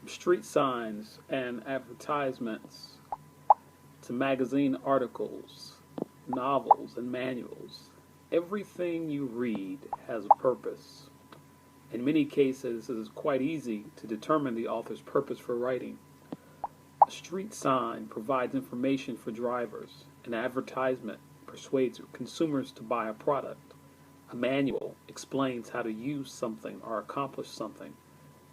street signs and advertisements to magazine articles, novels, and manuals. Everything you read has a purpose. In many cases, it is quite easy to determine the author's purpose for writing. A street sign provides information for drivers. An advertisement persuades consumers to buy a product. A manual explains how to use something or accomplish something.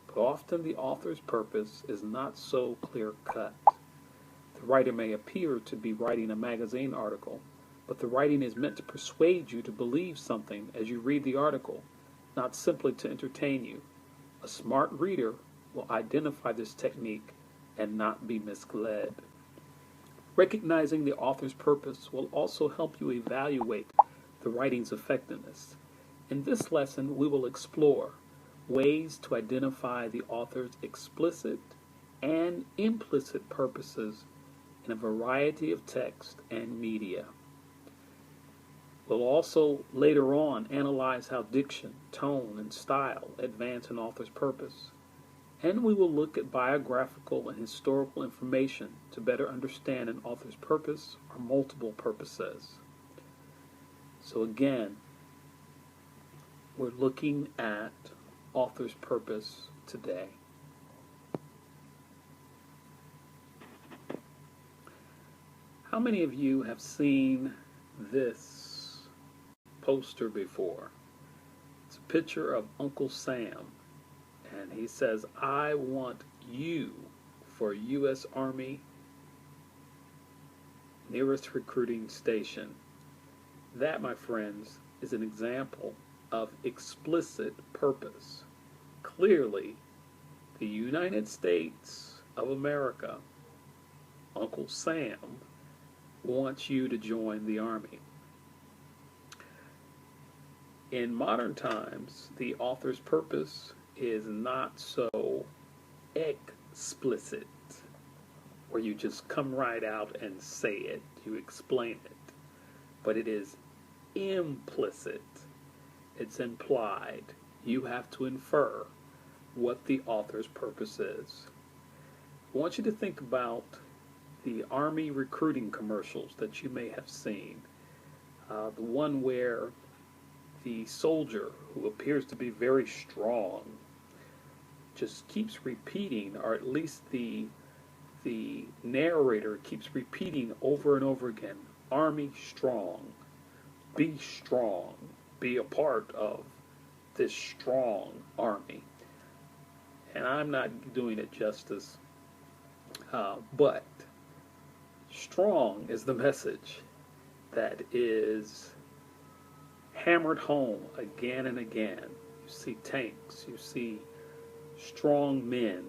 But often the author's purpose is not so clear-cut. The writer may appear to be writing a magazine article, but the writing is meant to persuade you to believe something as you read the article, not simply to entertain you. A smart reader will identify this technique and not be misled. Recognizing the author's purpose will also help you evaluate the writing's effectiveness. In this lesson, we will explore ways to identify the author's explicit and implicit purposes in a variety of text and media. We'll also later on analyze how diction, tone, and style advance an author's purpose. And we will look at biographical and historical information to better understand an author's purpose or multiple purposes. So again, we're looking at author's purpose today. How many of you have seen this poster before? It's a picture of Uncle Sam, and he says, "I want you for U.S. Army nearest recruiting station." That, my friends, is an example of explicit purpose. Clearly, the United States of America, Uncle Sam, wants you to join the Army. In modern times, the author's purpose is not so explicit, where you just come right out and say it, you explain it, but it is implicit. It's implied. You have to infer what the author's purpose is. I want you to think about the Army recruiting commercials that you may have seen. The one where the soldier, who appears to be very strong, just keeps repeating, or at least the narrator keeps repeating over and over again, "Army strong, be a part of this strong Army." And I'm not doing it justice, but strong is the message that is hammered home again and again. You see tanks, you see strong men,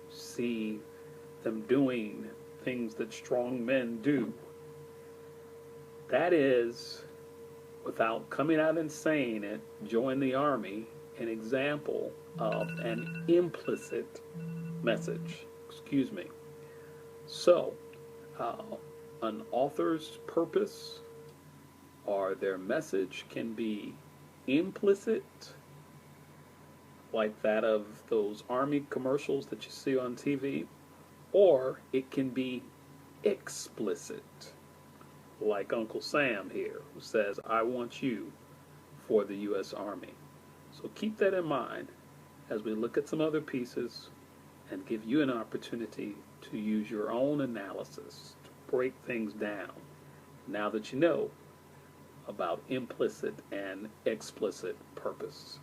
you see them doing things that strong men do. That is, without coming out and saying it, join the Army, an example of an implicit message. Excuse me. So, an author's purpose or their message can be implicit, like that of those Army commercials that you see on TV, or it can be explicit, like Uncle Sam here, who says, "I want you for the U.S. Army." So keep that in mind as we look at some other pieces and give you an opportunity to use your own analysis to break things down now that you know about implicit and explicit purpose.